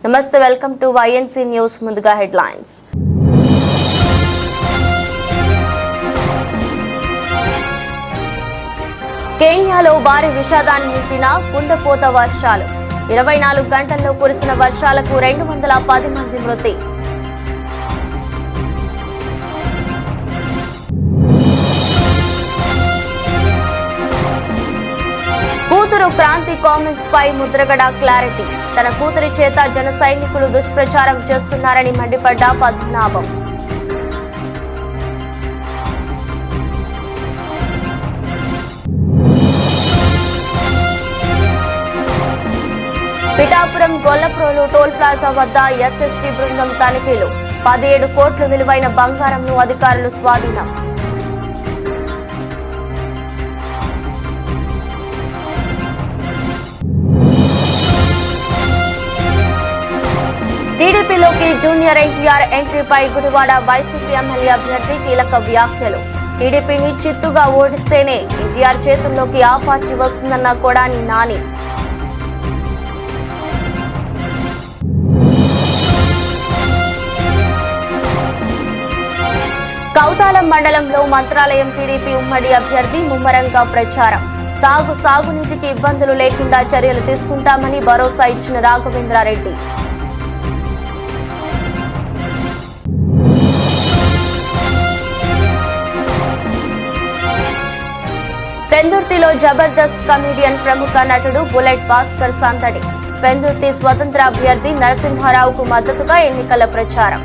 నమస్తే, welcome to YNC news. ముందుగా headlines. కేన్యాలో భారీ విషాదాన్ని నింపిన కుండపోత వర్షాలు. 24 గంటల్లో కురిసిన వర్షాలకు 210 మంది మృతి. కూతురు క్రాంతి కామెంట్స్ పై ముద్రగడ క్లారిటీ. తన కూతురి చేత జన సైనికులు దుష్ప్రచారం చేస్తున్నారని మండిపడ్డ పద్మనాభం. పిఠాపురం గొల్లప్రోలు టోల్ ప్లాజా వద్ద SST బృందం తనిఖీలు. 17 కోట్ల విలువైన బంగారంను అధికారులు స్వాధీనం. టీడీపీలోకి జూనియర్ ఎన్టీఆర్ ఎంట్రీపై గుడివాడ వైసీపీ ఎమ్మెల్యే అభ్యర్థి కీలక వ్యాఖ్యలు. టీడీపీని చిత్తుగా ఓడిస్తేనే ఎన్టీఆర్ చేతుల్లోకి ఆ పార్టీ వస్తుందన్న కొడాని నాని. కౌతాలం మండలంలో మంత్రాలయం టీడీపీ ఉమ్మడి అభ్యర్థి ముమ్మరంగా ప్రచారం. సాగునీటికి ఇబ్బందులు లేకుండా చర్యలు తీసుకుంటామని భరోసా ఇచ్చిన రాఘవేంద్రారెడ్డి. పెందుర్తిలో జబర్దస్త్ కమెడియన్ ప్రముఖ నటుడు బుల్లెట్ భాస్కర్ సందడి. పెందుర్తి స్వతంత్ర అభ్యర్థి నరసింహారావుకు మద్దతుగా ఎన్నికల ప్రచారం.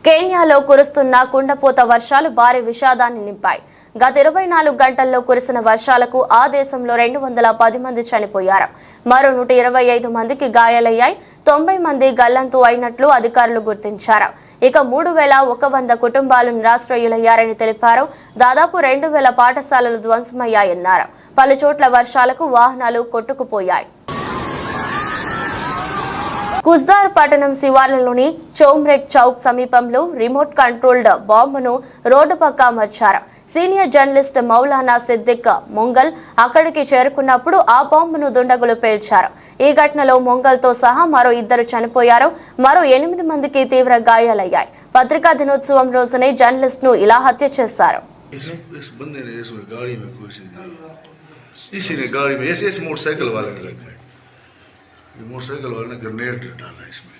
కేన్యాలో కురుస్తున్న కుండపోత వర్షాలు భారీ విషాదాన్ని నింపాయి. గత 24 గంటల్లో కురిసిన వర్షాలకు ఆ దేశంలో 210 మంది చనిపోయారు. మరో 125 మందికి గాయాలయ్యాయి. 90 మంది గల్లంతు అయినట్లు అధికారులు గుర్తించారు. ఇక 3100 కుటుంబాలు నిరాశ్రయులయ్యారని తెలిపారు. దాదాపు 2000 పాఠశాలలు ధ్వంసమయ్యాయన్నారు. పలు చోట్ల వర్షాలకు వాహనాలు కొట్టుకుపోయాయి. కుజ్దార్ పట్టణం శివార్లలోని చౌమ్రెక్ చౌక్ సమీపంలో రిమోట్ కంట్రోల్డ్ బాంబును రోడ్డు పక్క అమర్చారు. సీనియర్ జర్నలిస్ట్ మౌలానా సిద్దిక్ మొంగల్ అక్కడికి చేరుకున్నప్పుడు ఆ బాంబును దుండగులు పేల్చారు. ఈ ఘటనలో మొంగల్తో సహా మరో 2 చనిపోయారు. మరో 8 మందికి తీవ్ర గాయాలయ్యాయి. పత్రికా దినోత్సవం రోజునే జర్నలిస్ట్ ను ఇలా హత్య చేశారు. मोटरसाइकिल वाले ने ग्रेनेड डाला इसमें.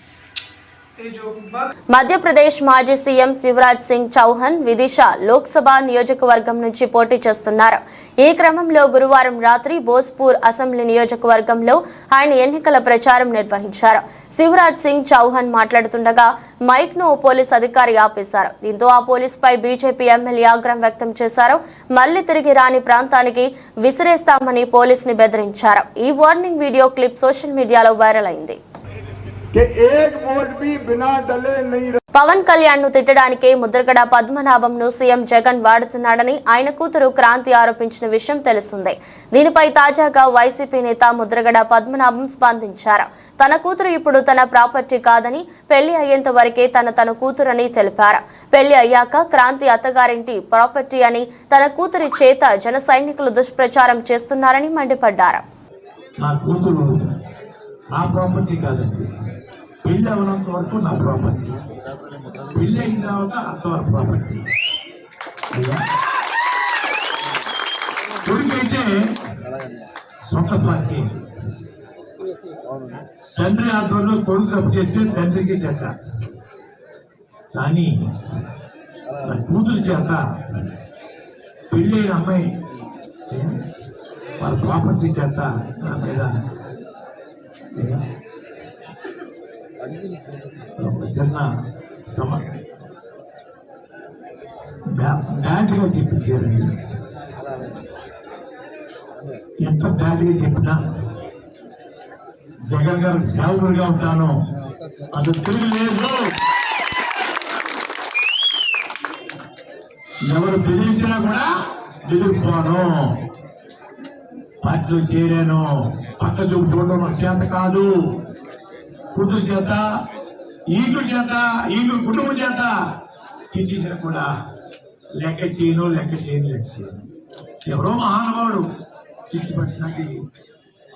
మధ్యప్రదేశ్ మాజీ సీఎం శివరాజ్ సింగ్ చౌహాన్ విదిశా లోక్సభ నియోజకవర్గం నుంచి పోటీ చేస్తున్నారు. ఈ క్రమంలో గురువారం రాత్రి భోజ్పూర్ అసెంబ్లీ నియోజకవర్గంలో ఆయన ఎన్నికల ప్రచారం నిర్వహించారు. శివరాజ్ సింగ్ చౌహాన్ మాట్లాడుతుండగా మైక్ ను పోలీస్ అధికారి ఆపేశారు. దీంతో ఆ పోలీస్ పై బీజేపీ ఎమ్మెల్యే ఆగ్రహం వ్యక్తం చేశారు. మళ్లీ తిరిగి రాని ప్రాంతానికి విసిరేస్తామని పోలీస్ ని బెదిరించారు. ఈ వార్నింగ్ వీడియో క్లిప్ సోషల్ మీడియాలో వైరల్ అయింది. పవన్ కళ్యాణ్ ను తిట్టడానికి ముద్రగడ పద్మనాభం ను సీఎం జగన్ వాడుతున్నాడని ఆయన కూతురు క్రాంతి ఆరోపించిన విషయం తెలిసిందే. దీనిపై తాజాగా వైసీపీ నేత ముద్రగడ పద్మనాభం స్పందించారు. తన కూతురు ఇప్పుడు తన ప్రాపర్టీ కాదని, పెళ్లి అయ్యేంత వరకే తన కూతురని తెలిపారు. పెళ్లి అయ్యాక క్రాంతి అత్తగారింటి ప్రాపర్టీ అని తన కూతురి చేత జన సైనికులు దుష్ప్రచారం చేస్తున్నారని మండిపడ్డారు. పెళ్ళి అవనంత వరకు నా ప్రాపర్టీ, పెళ్ళి అయిన తర్వాత అంతవరకు ప్రాపర్టీ. కొడుకైతే సొంత పార్టీ, తండ్రి ఆధ్వర్యంలో కొడుకు తప్పు చేస్తే తండ్రికి చెత్త. కానీ నా కూతురు చేత పెళ్ళి అయిన అమ్మాయి వాళ్ళ ప్రాపర్టీ చేత నా మీద చిన్న బ్యాడ్గా చెప్పించారు. ఎంత బ్యాడ్గా చెప్పినా జగన్ గారు సేవకుడిగా ఉంటాను, అది తిరగలేదు. ఎవరు బెదిరించినా కూడా ఎదుర్కోను. పార్టీలో చేరాను, పక్క చూపు చూడడం నాకు చేత కాదు. కూతురు చేత, ఈగుడు చేత, ఈగుడు కుటుంబం చేత తిట్టించిన కూడా లెక్క చేయను. ఎవరో మహానుభావుడు చిచ్చి పట్టినకి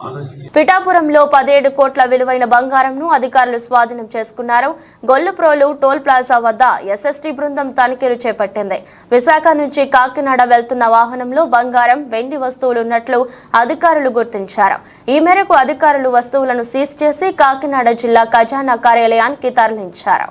ఆలోచించి పిఠాపురంలో 17 కోట్ల విలువైన బంగారంను అధికారులు స్వాధీనం చేసుకున్నారు. గొల్లుప్రోలు టోల్ ప్లాజా వద్ద ఎస్ఎస్టీ బృందం తనిఖీలు చేపట్టింది. విశాఖ నుంచి కాకినాడ వెళ్తున్న వాహనంలో బంగారం, వెండి వస్తువులు ఉన్నట్లు అధికారులు గుర్తించారు. ఈ మేరకు అధికారులు వస్తువులను సీజ్ చేసి కాకినాడ జిల్లా ఖజానా కార్యాలయానికి తరలించారు.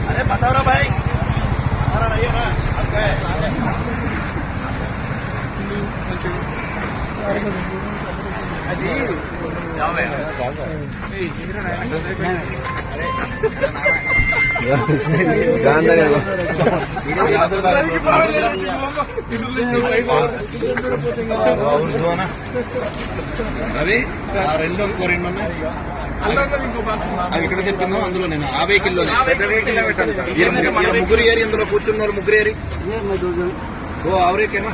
अरे बताओ ना भाई, हमारा नहीं है ना, అవి రెండు అవి ఇక్కడ తెప్పిందాం. అందులో నేను ఆ వెహికల్లో పెద్ద వెహికల్ ముగ్గురు ఏరి, ఇందులో కూర్చున్న వాళ్ళు ముగ్గురు ఏరి. ఓ అవరేకేనా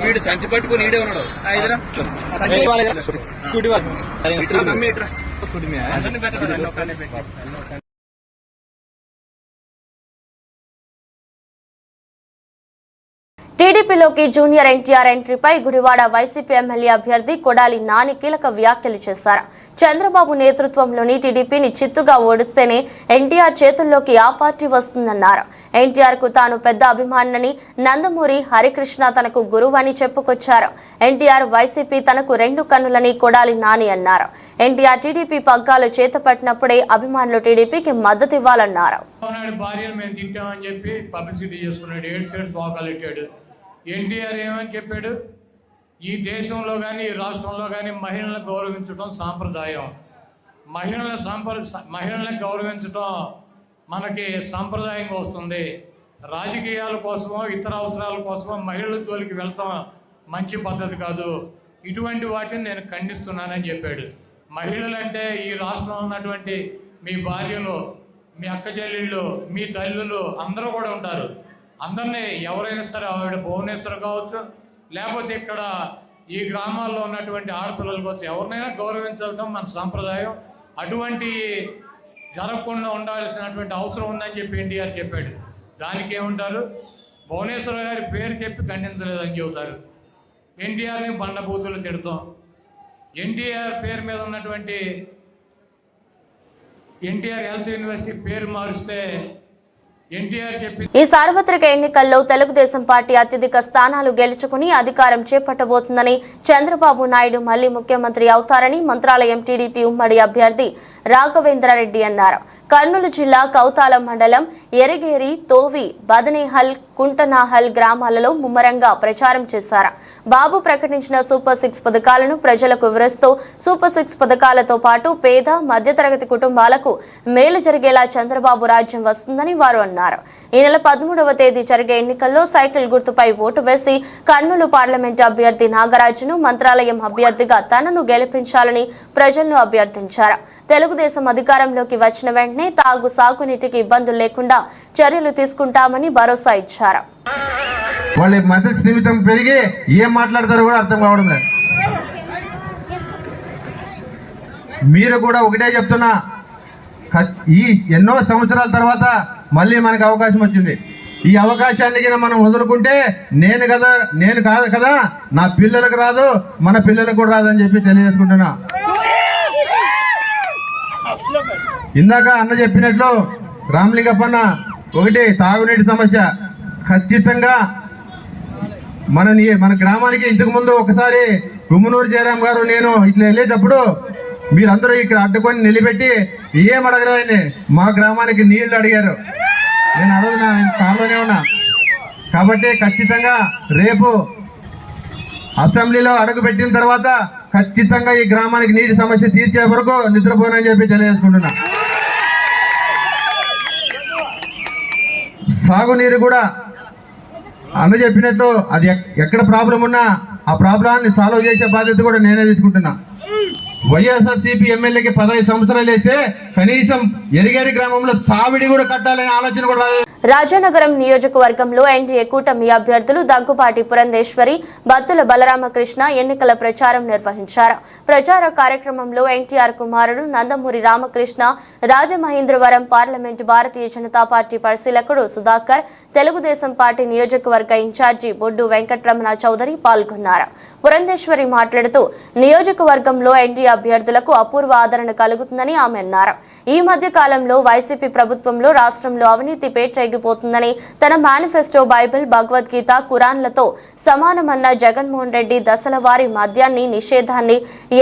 వీడు సంచి పట్టుకుని ఈడే ఉన్నాడు. టీడీపీలోకి జూనియర్ ఎన్టీఆర్ ఎంట్రీపై గుడివాడ వైసీపీ ఎమ్మెల్యే అభ్యర్థి కొడాలి నాని కీలక వ్యాఖ్యలు చేశారు. చంద్రబాబు నేతృత్వంలోని టీడీపీని చిత్తుగా ఓడిస్తేనే ఎన్టీఆర్ చేతుల్లోకి ఆ పార్టీ వస్తుందన్నారు. ఎన్టీఆర్ కు తాను పెద్ద అభిమానిని, నందమూరి హరికృష్ణ తనకు గురువని చెప్పుకొచ్చారు. ఎన్టీఆర్ వైసీపీ తనకు రెండు కన్నులని కొడాలి నాని అన్నారు. ఎన్టీఆర్ టీడీపీ పగ్గాలు చేతపట్టినప్పుడే అభిమానులు టీడీపీకి మద్దతు ఇవ్వాలన్నారు. ఎన్టీఆర్ ఏమని చెప్పాడు? ఈ దేశంలో కానీ ఈ రాష్ట్రంలో కానీ మహిళలను గౌరవించడం సాంప్రదాయం. మహిళలను గౌరవించడం మనకి సాంప్రదాయంగా వస్తుంది. రాజకీయాల కోసమో ఇతర అవసరాల కోసమో మహిళల జోలికి వెళ్తాం మంచి పద్ధతి కాదు. ఇటువంటి వాటిని నేను ఖండిస్తున్నానని చెప్పాడు. మహిళలంటే ఈ రాష్ట్రంలో ఉన్నటువంటి మీ భార్యలు, మీ అక్క చెల్లెళ్ళు, మీ తల్లులు అందరూ కూడా ఉంటారు. అందరినీ ఎవరైనా సరే, ఆవిడ భువనేశ్వర్ కావచ్చు, లేకపోతే ఇక్కడ ఈ గ్రామాల్లో ఉన్నటువంటి ఆడపిల్లలు కావచ్చు, ఎవరినైనా గౌరవించడం మన సాంప్రదాయం. అటువంటి జరగకుండా ఉండాల్సినటువంటి అవసరం ఉందని చెప్పి ఎన్టీఆర్ చెప్పాడు. దానికి ఏముంటారు? భువనేశ్వర్ గారి పేరు చెప్పి ఖండించలేదని చెబుతారు. ఎన్టీఆర్ని బండబూతులు తిడతాం. ఎన్టీఆర్ పేరు మీద ఉన్నటువంటి ఎన్టీఆర్ హెల్త్ యూనివర్సిటీ పేరు మారుస్తే ఈ సార్వత్రిక ఎన్నికల్లో తెలుగుదేశం పార్టీ అత్యధిక స్థానాలు గెలుచుకుని అధికారం చేపట్టబోతుందని, చంద్రబాబు నాయుడు మళ్లీ ముఖ్యమంత్రి అవుతారని మంత్రాలయం టీడీపీ ఉమ్మడి అభ్యర్థి రాఘవేంద్రారెడ్డి అన్నారు. కర్నూలు జిల్లా కౌతాలం మండలం ఎరిగేరి, తోవి, బదనేహల్, కుంటనాహల్ గ్రామాలలో ముమ్మరంగా ప్రచారం చేశారు. బాబు ప్రకటించిన సూపర్ 6 పథకాలను ప్రజలకు వివరిస్తూ సూపర్ 6 పథకాలతో పాటు పేద, మధ్యతరగతి కుటుంబాలకు మేలు జరిగేలా చంద్రబాబు రాజ్యం వస్తుందని వారు అన్నారు. ఈ నెల 13వ తేదీ జరిగే ఎన్నికల్లో సైకిల్ గుర్తుపై ఓటు వేసి కర్నూలు పార్లమెంటు అభ్యర్థి నాగరాజును మంత్రాలయం అభ్యర్థిగా తనను గెలిపించాలని ప్రజలను అభ్యర్థించారు. తెలుగుదేశం అధికారంలోకి వచ్చిన వెంటనే సాగునీటికి ఇబ్బందులు లేకుండా చర్యలు తీసుకుంటామని భరోసా ఇచ్చారు. వాళ్ళ మద్దతు సీమితం పెరిగి ఏం మాట్లాడతారో కూడా అర్థం కావడం లేదు. మీరు కూడా ఒకటే చెప్తున్నా, ఈ ఎన్నో సంవత్సరాల తర్వాత మళ్ళీ మనకు అవకాశం వచ్చింది. ఈ అవకాశాన్ని మనం వదులుకుంటే నేను కాదు కదా, నా పిల్లలకు రాదు, మన పిల్లలకు కూడా రాదని చెప్పి తెలియజేసుకుంటున్నా. ఇందాక అన్న చెప్పినట్లు రామలింగప్పన్న, ఒకటి తాగునీటి సమస్య ఖచ్చితంగా మన గ్రామానికి ఇంతకు ముందు ఒకసారి గుమ్మనూరు జయరాం గారు నేను ఇట్లా వెళ్ళేటప్పుడు మీరందరూ ఇక్కడ అడ్డుకొని నిలబెట్టి ఏం అడగరాయని మా గ్రామానికి నీళ్లు అడిగారు. నేను అడుగునా, కాల్లోనే ఉన్నా. కాబట్టి ఖచ్చితంగా రేపు అసెంబ్లీలో అడుగు పెట్టిన తర్వాత ఖచ్చితంగా ఈ గ్రామానికి నీటి సమస్య తీర్చే వరకు నిద్రపోనని చెప్పి తెలియజేసుకుంటున్నా. సాగునీరు కూడా అన్న చెప్పినట్టు అది ఎక్కడ ప్రాబ్లం ఉన్నా ఆ ప్రాబ్లాన్ని సాల్వ్ చేసే బాధ్యత కూడా నేనే తీసుకుంటున్నా. వైఎస్ఆర్సీపీ ఎమ్మెల్యేకి 15 సంవత్సరాలు వేస్తే కనీసం ఎరిగేరి గ్రామంలో సావిడి కూడా కట్టాలనే ఆలోచన కూడా రాలేదు. రాజానగరం నియోజకవర్గంలో ఎన్డీఏ కూటమి అభ్యర్థులు దగ్గుపాటి పురంధేశ్వరి, బత్తుల బలరామకృష్ణ ఎన్నికల ప్రచారం నిర్వహించారు. ప్రచార కార్యక్రమంలో ఎన్టీఆర్ కుమారుడు Nandamuri Ramakrishna, Rajamahendravaram parliament Bharatiya Janata party పరిశీలకుడు Sudhakar, Telugu Desam party నియోజకవర్గ ఇన్ఛార్జి బొడ్డు వెంకట్రమణ చౌదరి పాల్గొన్నారు. పురంధేశ్వరి మాట్లాడుతూ నియోజకవర్గంలో ఎన్డీఏ అభ్యర్థులకు అపూర్వ ఆదరణ కలుగుతుందని ఆమె అన్నారు. ఈ మధ్య కాలంలో వైసీపీ ప్రభుత్వంలో రాష్ట్రంలో అవినీతి పేట్రేగిపోతుందని, తన మేనిఫెస్టో బైబిల్, భగవద్గీత, ఖురాన్లతో సమానమన్న జగన్మోహన్ రెడ్డి దశల వారీ మద్యాన్ని నిషేధాన్ని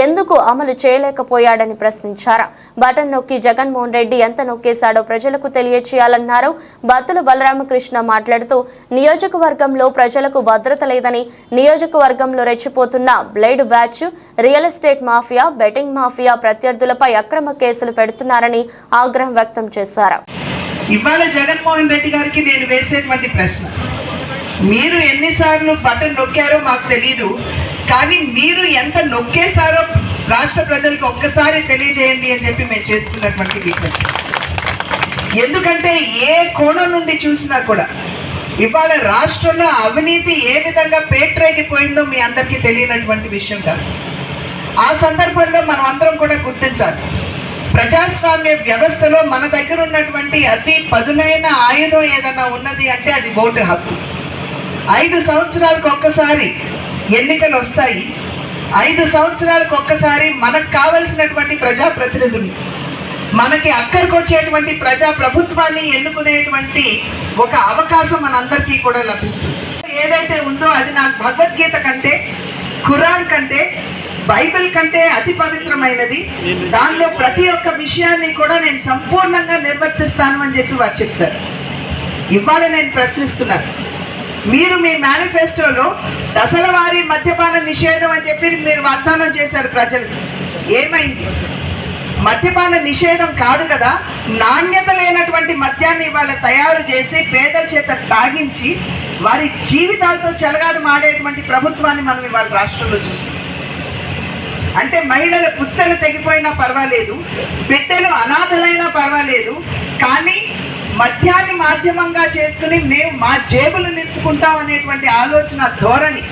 ఎందుకు అమలు చేయలేకపోయాడని ప్రశ్నించారు. బటన్ నొక్కి జగన్మోహన్ రెడ్డి ఎంత నొక్కేశాడో ప్రజలకు తెలియచేయాలన్నారు. బత్తుల బలరామకృష్ణ మాట్లాడుతూ నియోజకవర్గంలో ప్రజలకు భద్రత లేదని, నియోజకవర్గంలో రెచ్చిపోతున్న blade batch, real estate mafia, betting mafia ప్రత్యర్థులపై అక్రమ కేసులు పెడుతున్నారని ఆగ్రహం వ్యక్తం చేశారు. ఇవాళ జగన్మోహన్ రెడ్డి గారికి నేను వేసేటువంటి ప్రశ్న, మీరు ఎన్నిసార్లు బటన్ నొక్కారో మాకు తెలీదు, కానీ మీరు ఎంత నొక్కేశారో రాష్ట్ర ప్రజలకు ఒక్కసారి తెలియజేయండి అని చెప్పి మేము చేస్తున్నటువంటి విజ్ఞప్తి. ఎందుకంటే ఏ కోణం నుండి చూసినా కూడా ఇవాళ రాష్ట్రంలో అవినీతి ఏ విధంగా పేట్రేగిపోయిందో మీ అందరికీ తెలియనటువంటి విషయం కాదు. ఆ సందర్భంలో మనం అందరం కూడా గుర్తించాలి, ప్రజాస్వామ్య వ్యవస్థలో మన దగ్గర ఉన్నటువంటి అతి పదునైన ఆయుధం ఏదన్నా ఉన్నది అంటే అది ఓటు హక్కు. 5 సంవత్సరాలకు ఒక్కసారి ఎన్నికలు వస్తాయి. 5 సంవత్సరాలకు ఒక్కసారి మనకు కావలసినటువంటి ప్రజాప్రతినిధులు, మనకి అక్కడికి వచ్చేటువంటి ప్రజా ప్రభుత్వాన్ని ఎన్నుకునేటువంటి ఒక అవకాశం మనందరికీ కూడా లభిస్తుంది. ఏదైతే ఉందో అది నాకు భగవద్గీత కంటే, ఖురాన్ కంటే, బైబిల్ కంటే అతి పవిత్రమైనది. దానిలో ప్రతి ఒక్క విషయాన్ని కూడా నేను సంపూర్ణంగా నిర్వర్తిస్తాను అని చెప్పి వారు చెప్తారు. ఇవాళ నేను ప్రశ్నిస్తున్నాను, మీరు మీ మేనిఫెస్టోలో దశల వారీ మద్యపాన నిషేధం అని చెప్పి మీరు వాగ్దానం చేశారు ప్రజలకు. ఏమైంది? మద్యపాన నిషేధం కాదు కదా, నాణ్యత లేనటువంటి మద్యాన్ని ఇవాళ తయారు చేసి పేదల చేత తాగించి వారి జీవితాలతో చెలగాడు మాడేటువంటి ప్రభుత్వాన్ని మనం ఇవాళ రాష్ట్రంలో చూస్తాం. అంటే మహిళల పుస్తలు తెగిపోయినా పర్వాలేదు, బిడ్డలు అనాథలైనా పర్వాలేదు, కానీ మద్యాన్ని మాధ్యమంగా చేసుకుని మేము మా జేబులు నింపుకుంటాం అనేటువంటి ఆలోచన ధోరణి,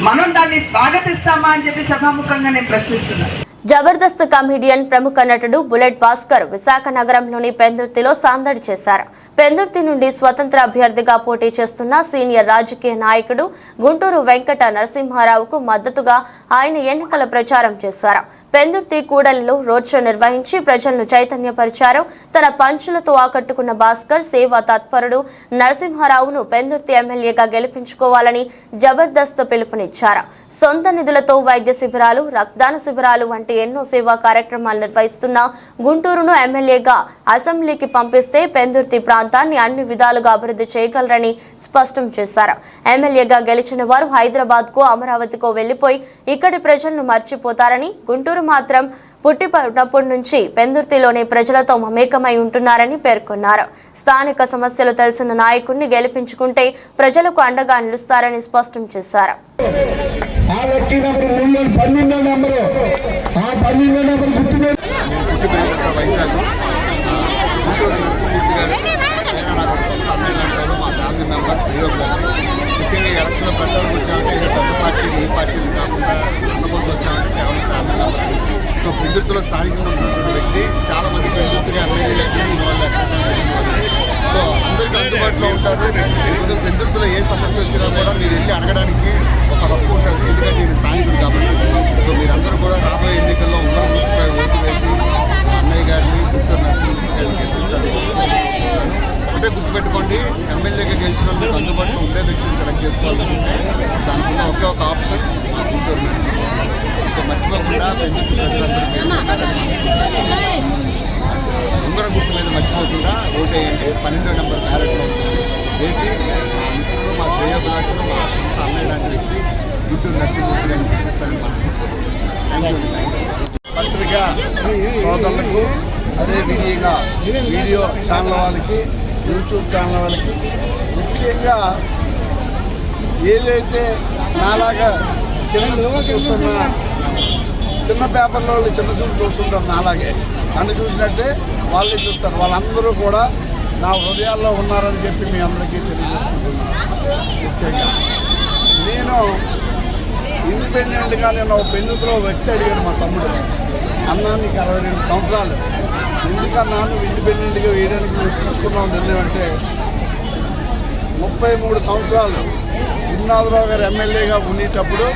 మనం దాన్ని స్వాగతిస్తామా అని చెప్పి సభాముఖంగా నేను ప్రశ్నిస్తున్నాను. జబర్దస్త్ కమెడియన్, ప్రముఖ నటుడు బుల్లెట్ భాస్కర్ విశాఖ నగరంలోని పెందుర్తిలో సందడి చేశారు. పెందుర్తి నుండి స్వతంత్ర అభ్యర్థిగా పోటీ చేస్తున్న సీనియర్ రాజకీయ నాయకుడు గుంటూరు వెంకట నరసింహారావుకు మద్దతుగా ఆయన ఎన్నికల ప్రచారం చేశారు. పెందుర్తి కూడలిలో రోడ్ షో నిర్వహించి ప్రజలను చైతన్యపరిచారు. తన పంచులతో ఆకట్టుకున్న భాస్కర్ సేవా తత్పరుడు నరసింహారావును పెందుర్తి ఎమ్మెల్యేగా గెలిపించుకోవాలని జబర్దస్త్ పిలుపునిచ్చారు. సొంత నిధులతో వైద్య శిబిరాలు, రక్తదాన శిబిరాలు వంటి ఎన్నో సేవా కార్యక్రమాలు నిర్వహిస్తున్న గుంటూరును ఎమ్మెల్యేగా అసెంబ్లీకి పంపిస్తే పెందుర్తి ప్రాంతాన్ని అన్ని విధాలుగా అభివృద్ధి చేయగలరని స్పష్టం చేశారు. ఎమ్మెల్యేగా గెలిచిన వారు హైదరాబాద్ కో, అమరావతికో వెళ్లిపోయి ఇక్కడి ప్రజలను మర్చిపోతారని, గుంటూరు మాత్రం పుట్టినప్పటి నుంచి పెందుర్తిలోని ప్రజలతో మమేకమై ఉంటున్నారని పేర్కొన్నారు. స్థానిక సమస్యలు తెలిసిన నాయకుడిని గెలిపించుకుంటే ప్రజలకు అండగా నిలుస్తారని స్పష్టం చేశారు. ముఖ్యంగా ఎలక్షన్లో ప్రచారం వచ్చామంటే ఏదో పెద్ద పార్టీలు, ఈ పార్టీలు కాకుండా అన్న కోసం వచ్చామంటే కేవలం ఫ్యామిలీ కాబట్టి. సో పెందుర్తిలో స్థానికంగా ఉన్నటువంటి వ్యక్తి చాలా మంది పెందుర్తిగా ఎమ్మెల్యేలు తెలిసిన వాళ్ళు సో అందరికీ అందుబాటులో ఉంటారు. పెందుర్తిలో ఏ సమస్య వచ్చినా కూడా మీరు వెళ్ళి అడగడానికి ఒక హక్కు ఉంటుంది, ఎందుకంటే నేను స్థానికుడు కాబట్టి. సో మీరందరూ కూడా రాబోయే ఎన్నికల్లో ఉమ్మడిపై ఓటు వేసి అన్నయ్య గారిని, గుంటూరు నరసింహ గారిని గెలిపిస్తాడు. ఒకటే గుర్తుపెట్టుకోండి, ఎమ్మెల్యేగా గెలిచిన మీకు అందుబాటులో ఉండే వ్యక్తిని సెలెక్ట్ చేసుకోవాలనుకుంటే దానికి ఉన్న ఒకే ఒక ఆప్షన్ గుంటూరు నరసింహ. సో మర్చిపోకుండా పెందుర్తి ప్రజలందరికీ ఉంగరం గుర్తు మీద మర్చిపోకుండా ఓటేయండి. 12వ నెంబర్ బ్యాలెట్లో ఉంటుంది. వేసి ఇప్పుడు మా శ్రేయోభిలాషులు, మా సొంత అన్నయ్య లాంటి వ్యక్తి గుంటూరు నరసింహమూర్తి గారిని గెలిపిస్తారని మనస్ఫూర్తిగా. Thank you. పత్రికా సోదరులకు, అదే విధంగా వీడియో ఛానల్ వాళ్ళకి, యూట్యూబ్ ఛానల్ వాళ్ళకి, ముఖ్యంగా ఏదైతే నాలాగా చిన్న చూస్తున్న చిన్న పేపర్లో వాళ్ళు చిన్న చూపు చూస్తుంటారు, నా అలాగే నన్ను చూసినట్టే వాళ్ళు చూస్తారు. వాళ్ళందరూ కూడా నా హృదయాల్లో ఉన్నారని చెప్పి మీ అందరికీ తెలియజేసుకుంటున్నాను. ముఖ్యంగా నేను ఇండిపెండెంట్గా నేను ఒక పెన్నుతో వ్యక్తి అడిగాడు మా తమ్ముడు, అన్నా నీకు 62 సంవత్సరాలు ఎందుకన్నా నువ్వు ఇండిపెండెంట్గా వేయడానికి నువ్వు తీసుకున్నావు నిర్ణయం అంటే 33 సంవత్సరాలు గురునాథరావు గారు ఎమ్మెల్యేగా ఉండేటప్పుడు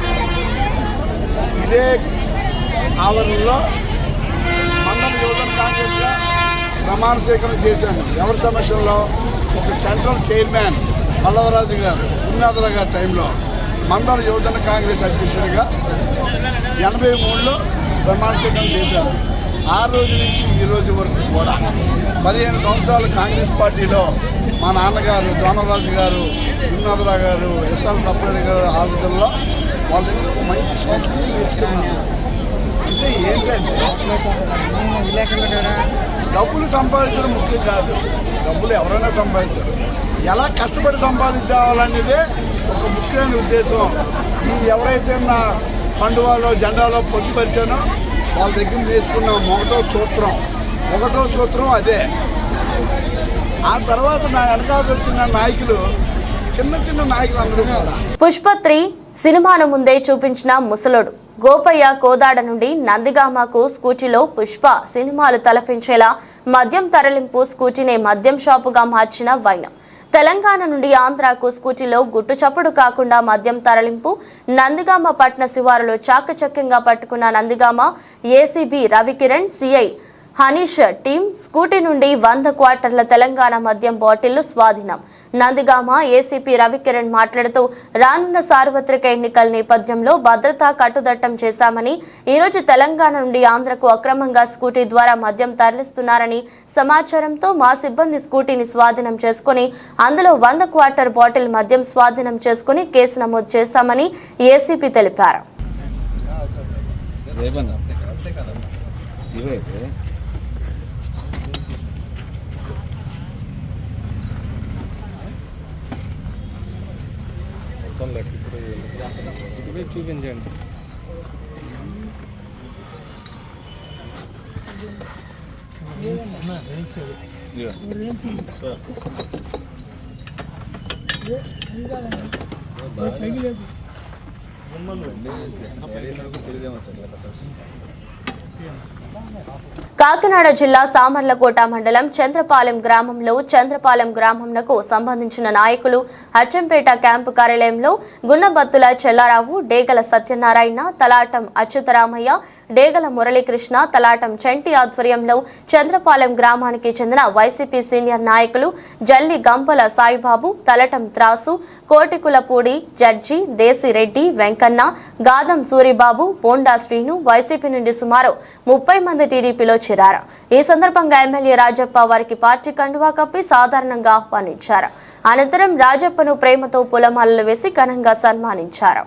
ఇదే ఆవరణలో మండల యువజన కాంగ్రెస్గా ప్రమాణ స్వీకారం చేశాను. ఎవరి సమక్షంలో ఒక సెంట్రల్ చైర్మన్ పల్లవరాజు గారు గురునాథరావు గారి టైంలో మండల యువజన కాంగ్రెస్ అధ్యక్షుడిగా 83లో ప్రమాణ స్వీకారం చేశాను. ఆ రోజు నుంచి ఈ రోజు వరకు కూడా 15 సంవత్సరాలు కాంగ్రెస్ పార్టీలో మా నాన్నగారు దానవరాజు గారు, గురునాథరావు గారు, ఎస్ఆర్ సప్లై గారు ఆలోచనలో వాళ్ళ దగ్గర ఒక మంచి సంస్కృతి నేర్చుకున్నాను. అంటే ఏంటంటే డబ్బులు సంపాదించడం ముఖ్యం కాదు, డబ్బులు ఎవరైనా సంపాదిస్తారు, ఎలా కష్టపడి సంపాదించాలనేదే ఒక ముఖ్యమైన ఉద్దేశం. ఈ ఎవరైతే నా పండువాలో జెండాలో పొందుపరిచానో వాళ్ళ దగ్గర నేర్చుకున్న ఒకటో సూత్రం అదే. ఆ తర్వాత నా వెనకాల వచ్చిన నాయకులు చిన్న నాయకులు అందరూ కూడా. పుష్ప 3 సినిమాను ముందే చూపించిన ముసలోడు గోపయ్య కోదాడ నుండి నందిగామకు స్కూటీలో పుష్ప సినిమాలు తలపించేలా మద్యం తరలింపు స్కూటీనే మద్యం షాపుగా మార్చిన వైనం. తెలంగాణ నుండి ఆంధ్రాకు స్కూటీలో గుట్టు చప్పుడు కాకుండా మద్యం తరలింపు. నందిగామ పట్న శివారులో చాకచక్యంగా పట్టుకున్న Nandigama ACB Ravikiran, CI Hanish team scooty నుండి 100 క్వార్టర్ల తెలంగాణ మద్యం బాటిళ్లు స్వాధీనం. నందిగామ ఏసీపీ రవికిరణ్ మాట్లాడుతూ రానున్న సార్వత్రిక ఎన్నికల నేపథ్యంలో భద్రతా కట్టుదట్టం చేశామని, ఈరోజు తెలంగాణ నుండి ఆంధ్రకు అక్రమంగా స్కూటీ ద్వారా మద్యం తరలిస్తున్నారని సమాచారంతో మా సిబ్బంది స్కూటీని స్వాధీనం చేసుకుని అందులో 100 క్వార్టర్ బాటిల్ మద్యం స్వాధీనం చేసుకుని కేసు నమోదు చేశామని ఏసీపీ తెలిపారు. చూపించండి. కాకినాడ జిల్లా సామర్లకోట మండలం చంద్రపాలెం గ్రామంలో చంద్రపాలెం గ్రామంకు సంబంధించిన నాయకులు అచ్చంపేట క్యాంపు కార్యాలయంలో గున్నబత్తుల చెల్లారావు, డేగల సత్యనారాయణ, తలాటం అచ్యుతరామయ్య, డేగల మురళీకృష్ణ, తలాటం చంటి ఆధ్వర్యంలో చంద్రపాలెం గ్రామానికి చెందిన వైసీపీ సీనియర్ నాయకులు జల్లి గంపల సాయిబాబు, తలటం త్రాసు, కోటికులపూడి జడ్జి, దేశిరెడ్డి, వెంకన్న, గాదం సూరిబాబు, పోండా శ్రీను వైసీపీ నుండి సుమారు 30 మంది టీడీపీలో చేరారు. ఈ సందర్భంగా ఎమ్మెల్యే రాజప్ప వారికి పార్టీ కండువా కప్పి సాధారణంగా ఆహ్వానించారు. అనంతరం రాజప్పను ప్రేమతో పూలమాలలు వేసి ఘనంగా సన్మానించారు.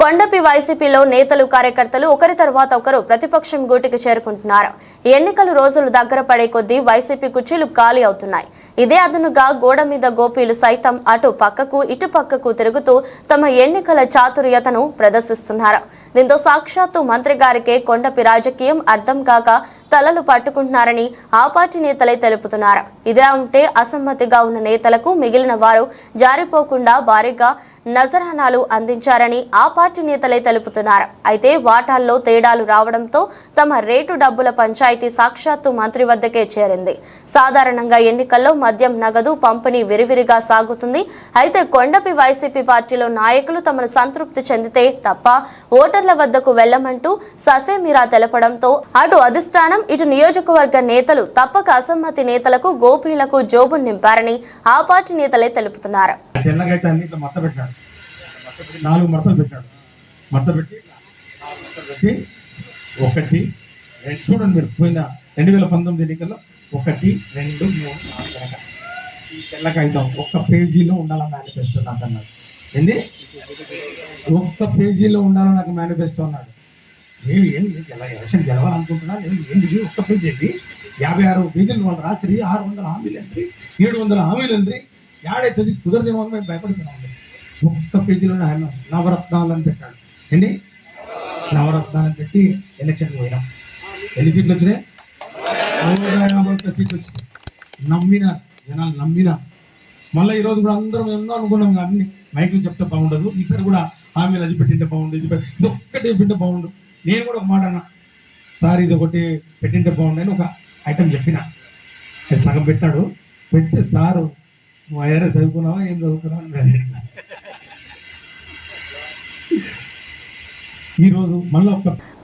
కొండపి వైసీపీలో నేతలు కార్యకర్తలు ఒకరి తర్వాత ఒకరు ప్రతిపక్షం గూటికి చేరుకుంటున్నారు. ఎన్నికల రోజులు దగ్గర పడే కొద్దీ వైసీపీ కుర్చీలు ఖాళీ అవుతున్నాయి. ఇదే అదునుగా గోడ మీద గోపీలు సైతం అటు పక్కకు ఇటు పక్కకు తిరుగుతూ తమ ఎన్నికల చాతుర్యతను ప్రదర్శిస్తున్నారు. దీంతో సాక్షాత్తు మంత్రి గారికే కొండపి రాజకీయం అర్థం కాక తలలు పట్టుకుంటున్నారని ఆ పార్టీ నేతలే తెలుపుతున్నారు. ఇదిలా ఉంటే అసమ్మతిగా ఉన్న నేతలకు మిగిలిన వారు జారిపోకుండా భారీగా నజరానాలు అందించారని ఆ పార్టీ నేతలే తెలుపుతున్నారు. అయితే వాటాల్లో తేడాలు రావడంతో తమ రేటు డబ్బుల పంచాయతీ సాక్షాత్తు మంత్రి వద్దకే చేరింది. సాధారణంగా ఎన్నికల్లో మద్యం నగదు పంపిణీ విరివిరిగా సాగుతుంది. అయితే కొండపి వైసీపీ పార్టీలో నాయకులు తమను సంతృప్తి చెందితే తప్ప ఓటర్ల వద్దకు వెళ్లమంటూ ససేమిరా తెలపడంతో అటు అధిష్టానం ఇటు నియోజకవర్గ నేతలు తప్పక అసమ్మతి నేతలకు గోపీలకు జోబు నింపారని ఆ పార్టీ నేతలే తెలుపుతున్నారు. తెల్లగైతే అన్నింటిలో మత్త పెట్టాడు. 4 మడతలు పెట్టాడు. మత్త పెట్టి 1 2 చూడండి మీరు పోయిన 2019 ఎన్నికల్లో 1 2 3 4 ఈ తెల్ల కాగితం 1 పేజీలో ఉండాల మేనిఫెస్టో నాకు అన్నాడు. ఏంది 1 పేజీలో ఉండాల నాకు మేనిఫెస్టో అన్నాడు. నేను ఏంటి ఎలా ఎలక్షన్ గెలవాలనుకుంటున్నా, నేను ఏంటి 1 పేజీ ఏంటి 56 పేజీలు వాళ్ళు రాత్రి 600 హామీలు ఎంట్రీ 700 హామీలు ఎంట్రీ ఏడైతుంది కుదరదేమో అని మేము భయపడుతున్నాం. 1 పేజీలో ఆయన నవరత్నాలు అని పెట్టాడు. ఏంటి నవరత్నాలు అని పెట్టి ఎలక్షన్కి పోయినాం. ఎన్ని సీట్లు వచ్చినాయి? 150 సీట్లు వచ్చినాయి. నమ్మిన జనాలు నమ్మిన మళ్ళీ ఈరోజు కూడా అందరం ఎన్నో అనుకున్నాం. అన్ని మైకులు చెప్తే బాగుండదు, ఈసారి కూడా హామీలు అది పెట్టింటే బాగుండు, ఇది ఒక్కటి పెట్టింటే బాగుండు. నేను కూడా ఒక మాట అన్నా, సార్ ఇది ఒకటి పెట్టింటే బాగుండు అని ఒక ఐటమ్ చెప్పిన. అది సగం పెట్టాడు. పెడితే సారు వైరే చదువుకున్నావా ఏం చదువుకున్నావా అని ఈరోజు మళ్ళీ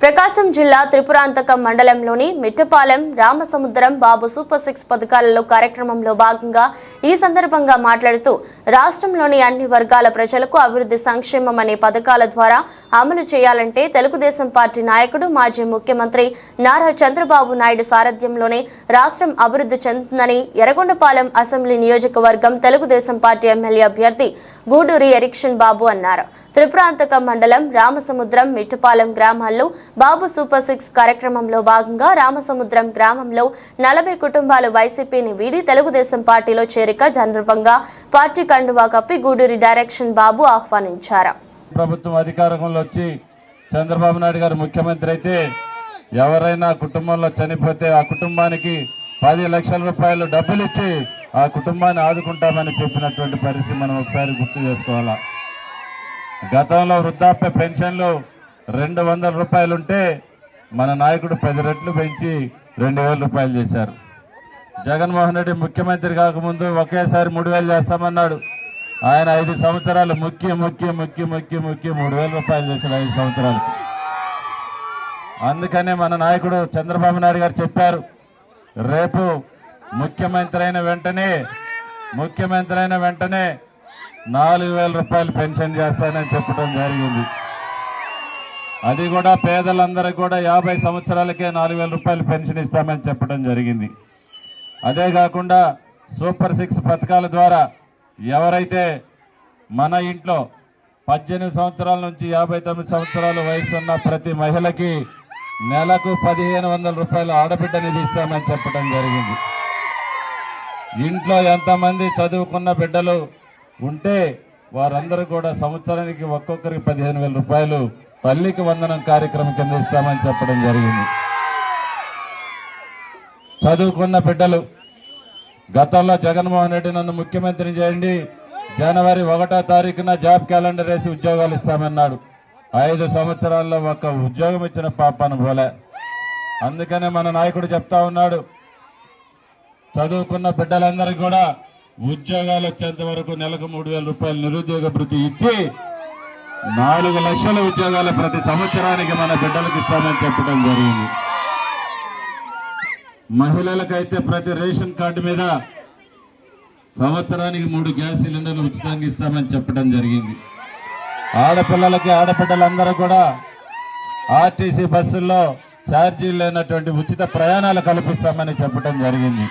ప్రకాశం జిల్లా త్రిపురాంతకం మండలంలోని మిట్టపాలెం రామసముద్రం బాబు సూపర్ 6 పథకాలలో కార్యక్రమంలో భాగంగా ఈ సందర్భంగా మాట్లాడుతూ రాష్ట్రంలోని అన్ని వర్గాల ప్రజలకు అభివృద్ధి సంక్షేమం అనే పథకాల ద్వారా అమలు చేయాలంటే తెలుగుదేశం పార్టీ నాయకుడు మాజీ ముఖ్యమంత్రి నారా చంద్రబాబు నాయుడు సారథ్యంలోనే రాష్ట్రం అభివృద్ధి చెందుతుందని ఎర్రగొండపాలెం అసెంబ్లీ నియోజకవర్గం తెలుగుదేశం పార్టీ ఎమ్మెల్యే అభ్యర్థి గూడూరి ఎరిక్షన్ బాబు అన్నారు. త్రిపురాంతకం మండలం రామసముద్రం మిట్టపాలెం గ్రామాల్లో బాబు సూపర్ 6 కార్యక్రమంలో భాగంగా రామసముద్రం గ్రామంలో 40 కుటుంబాలు వైసీపీని వీడి తెలుగుదేశం పార్టీలో చేరిక సందర్భంగా పార్టీ కండువా కప్పి గూడూరి డైరెక్షన్ బాబు ఆహ్వానించారు. ప్రభుత్వం అధికారంలో వచ్చి చంద్రబాబు నాయుడు గారు ముఖ్యమంత్రి అయితే ఎవరైనా కుటుంబంలో చనిపోతే ఆ కుటుంబానికి 10 లక్షల రూపాయలు డబ్బులు ఇచ్చి ఆ కుటుంబాన్ని ఆదుకుంటామని చెప్పినటువంటి పరిస్థితి మనం ఒకసారి గుర్తు చేసుకోవాలా. గతంలో వృద్ధాప్య పెన్షన్లు 200 రూపాయలు ఉంటే మన నాయకుడు 10 రెట్లు పెంచి 2000 రూపాయలు చేశారు. జగన్మోహన్ రెడ్డి ముఖ్యమంత్రి కాకముందు ఒకేసారి 3000 చేస్తామన్నాడు. ఆయన 5 సంవత్సరాలు ముక్కి 3000 రూపాయలు చేశారు 5 సంవత్సరాలకి. అందుకనే మన నాయకుడు చంద్రబాబు నాయుడు గారు చెప్పారు, రేపు ముఖ్యమంత్రి అయిన వెంటనే 4000 రూపాయలు పెన్షన్ చేస్తానని చెప్పడం జరిగింది. అది కూడా పేదలందరికీ కూడా 50 సంవత్సరాలకే 4000 రూపాయలు పెన్షన్ ఇస్తామని చెప్పడం జరిగింది. అదే కాకుండా సూపర్ 6 పథకాల ద్వారా ఎవరైతే మన ఇంట్లో 18 సంవత్సరాల నుంచి 59 సంవత్సరాల వయసు ఉన్న ప్రతి మహిళకి నెలకు 1500 రూపాయలు ఆడబిడ్డ నిధి ఇస్తామని చెప్పడం జరిగింది. ఇంట్లో ఎంతమంది చదువుకున్న బిడ్డలు ఉంటే వారందరూ కూడా సంవత్సరానికి ఒక్కొక్కరికి 15,000 రూపాయలు తల్లికి వందనం కార్యక్రమం కింద ఇస్తామని చెప్పడం జరిగింది. చదువుకున్న బిడ్డలు గతంలో జగన్మోహన్ రెడ్డి నన్ను ముఖ్యమంత్రిని చేయండి, జనవరి 1వ తారీఖున జాబ్ క్యాలెండర్ వేసి ఉద్యోగాలు ఇస్తామన్నాడు. 5 సంవత్సరాల్లో ఒక్క ఉద్యోగం ఇచ్చిన పాపాను పోలే. అందుకనే మన నాయకుడు చెప్తా ఉన్నాడు, చదువుకున్న బిడ్డలందరికీ కూడా ఉద్యోగాలు వచ్చేంత వరకు నెలకు 3,000 రూపాయలు నిరుద్యోగ భృతి ఇచ్చి 4 లక్షల ఉద్యోగాలు ప్రతి సంవత్సరానికి మన బిడ్డలకు ఇస్తామని చెప్పడం జరిగింది. మహిళలకైతే ప్రతి రేషన్ కార్డు మీద సంవత్సరానికి 3 గ్యాస్ సిలిండర్లు ఉచితంగా ఇస్తామని చెప్పడం జరిగింది. ఆడపిల్లలకి ఆడబిడ్డలందరూ కూడా ఆర్టీసీ బస్సుల్లో ఛార్జీలు లేనటువంటి ఉచిత ప్రయాణాలు కల్పిస్తామని చెప్పడం జరిగింది.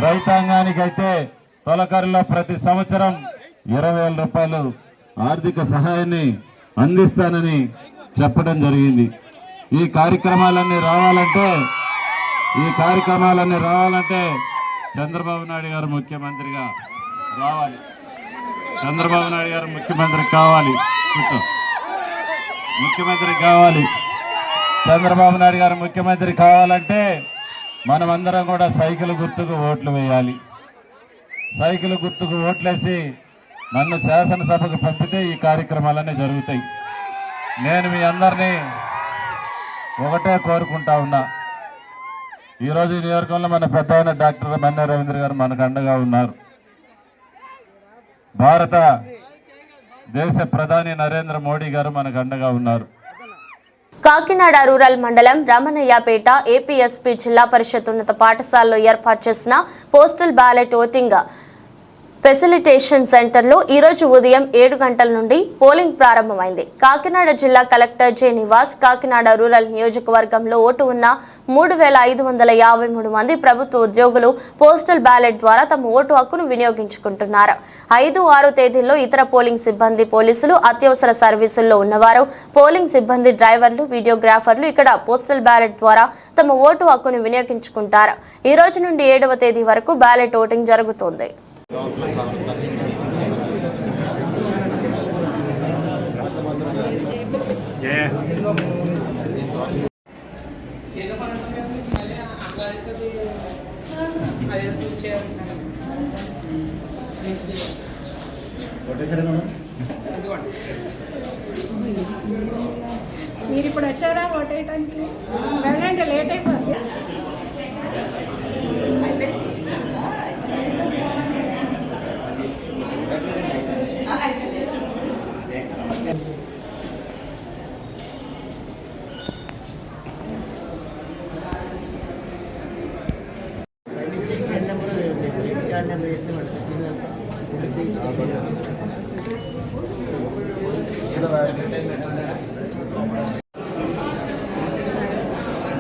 రైతాంగానికైతే తొలకరిలో ప్రతి సంవత్సరం 20,000 రూపాయలు ఆర్థిక సహాయాన్ని అందిస్తానని చెప్పడం జరిగింది. ఈ కార్యక్రమాలన్నీ రావాలంటే చంద్రబాబు నాయుడు గారు ముఖ్యమంత్రిగా రావాలి. చంద్రబాబు నాయుడు గారు ముఖ్యమంత్రి కావాలి. ముఖ్యమంత్రి కావాలి. చంద్రబాబు నాయుడు గారు ముఖ్యమంత్రి కావాలంటే మనమందరం కూడా సైకిల్ గుర్తుకు ఓట్లు వేయాలి. సైకిల్ గుర్తుకు ఓట్లేసి నన్ను శాసనసభకు పంపితే ఈ కార్యక్రమాలన్నీ జరుగుతాయి. నేను మీ అందరినీ ఒకటే కోరుకుంటా ఉన్నా. ఈరోజు ఈ నియోజకవర్గంలో మన పెద్ద అయిన డాక్టర్ మన్నే రవీంద్ర గారు మనకు అండగా ఉన్నారు. భారత దేశ ప్రధాని నరేంద్ర మోడీ గారు మనకు అండగా ఉన్నారు. కాకినాడ రూరల్ మండలం రమణయ్యపేట ఏపీఎస్పీ జిల్లా పరిషత్ ఉన్నత పాఠశాలలో ఏర్పాటు చేసిన పోస్టల్ బ్యాలెట్ ఓటింగ్ ఫెసిలిటేషన్ సెంటర్లో ఈరోజు ఉదయం 7 గంటల నుండి పోలింగ్ ప్రారంభమైంది. కాకినాడ జిల్లా collector J Nivas Kakinada rural నియోజకవర్గంలో ఓటు ఉన్న 3,553 మంది ప్రభుత్వ ఉద్యోగులు పోస్టల్ బ్యాలెట్ ద్వారా తమ ఓటు హక్కును వినియోగించుకుంటున్నారు. 5, 6 తేదీల్లో ఇతర పోలింగ్ సిబ్బంది, పోలీసులు, అత్యవసర సర్వీసుల్లో ఉన్నవారు, పోలింగ్ సిబ్బంది, డ్రైవర్లు, వీడియోగ్రాఫర్లు ఇక్కడ పోస్టల్ బ్యాలెట్ ద్వారా తమ ఓటు హక్కును వినియోగించుకుంటారు. ఈ రోజు నుండి 7వ తేదీ వరకు బ్యాలెట్ ఓటింగ్ జరుగుతుంది. మీరు ఇప్పుడు వచ్చారా ఓటేయడానికి? వెళ్ళండి, లేట్ అయిపోతుంది.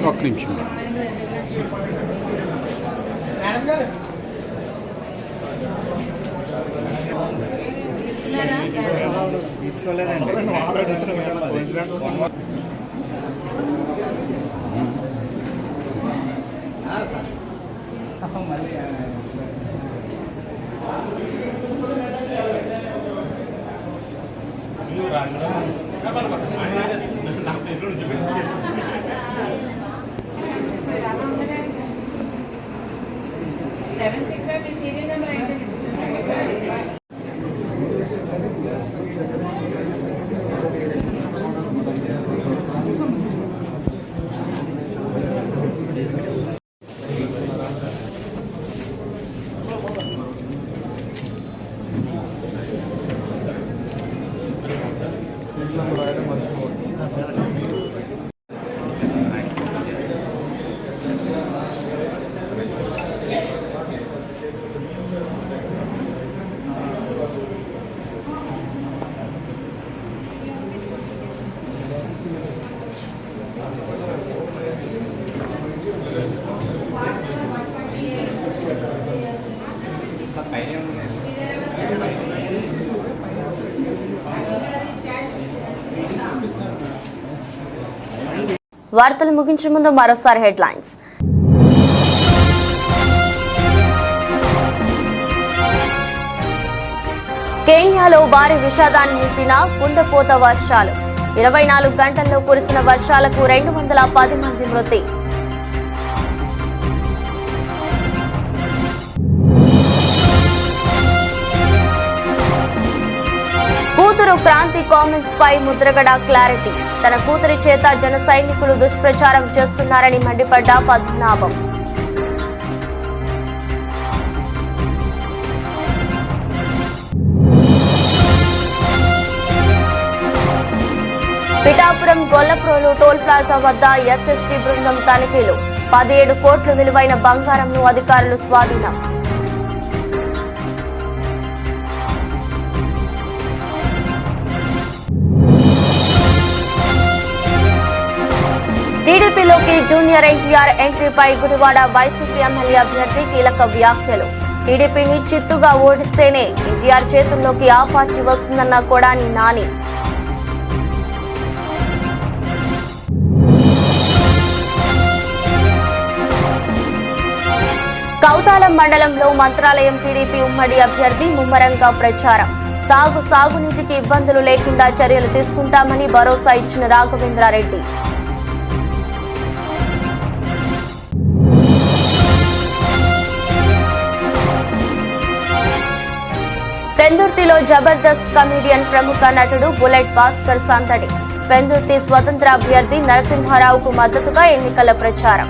ఒక్క నిమిషం. వార్తలు ముగించే ముందు మరోసారి హెడ్లైన్స్. కెన్యాలో భారీ విషాదాన్ని నింపిన కుండపోత వర్షాలు. 24 గంటల్లో కురిసిన వర్షాలకు 210 మంది మృతి. కూతురు క్రాంతి కామెంట్స్ పై ముద్రగడ క్లారిటీ. తన కూతురి చేత జన సైనికులు దుష్ప్రచారం చేస్తున్నారని మండిపడ్డ పద్మనాభం. పిఠాపురం గొల్లప్రోలు టోల్ ప్లాజా వద్ద ఎస్ఎస్టీ బృందం తనిఖీలు. 17 కోట్ల విలువైన బంగారంను అధికారులు స్వాధీనం. టీడీపీలోకి జూనియర్ ఎన్టీఆర్ ఎంట్రీపై గుడివాడ వైసీపీ ఎమ్మెల్యే అభ్యర్థి కీలక వ్యాఖ్యలు. టీడీపీని చిత్తుగా ఓడిస్తేనే ఎన్టీఆర్ చేతుల్లోకి ఆ పార్టీ వస్తుందన్న కొడాని నాని. కౌతాలం మండలంలో మంత్రాలయం టీడీపీ ఉమ్మడి అభ్యర్థి ముమ్మరంగా ప్రచారం. సాగునీటికి ఇబ్బందులు లేకుండా చర్యలు తీసుకుంటామని భరోసా ఇచ్చిన రాఘవేంద్రారెడ్డి. పెందుర్తిలో జబర్దస్త్ కమెడియన్ ప్రముఖ నటుడు బుల్లెట్ భాస్కర్ సందడి. పెందుర్తి స్వతంత్ర అభ్యర్థి నరసింహారావుకు మద్దతుగా ఎన్నికల ప్రచారం.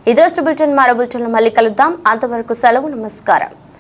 ఇదే బులెటిన్ మరో బులెటిన్లో మళ్ళీ కలుద్దాం. అంతవరకు సెలవు. నమస్కారం.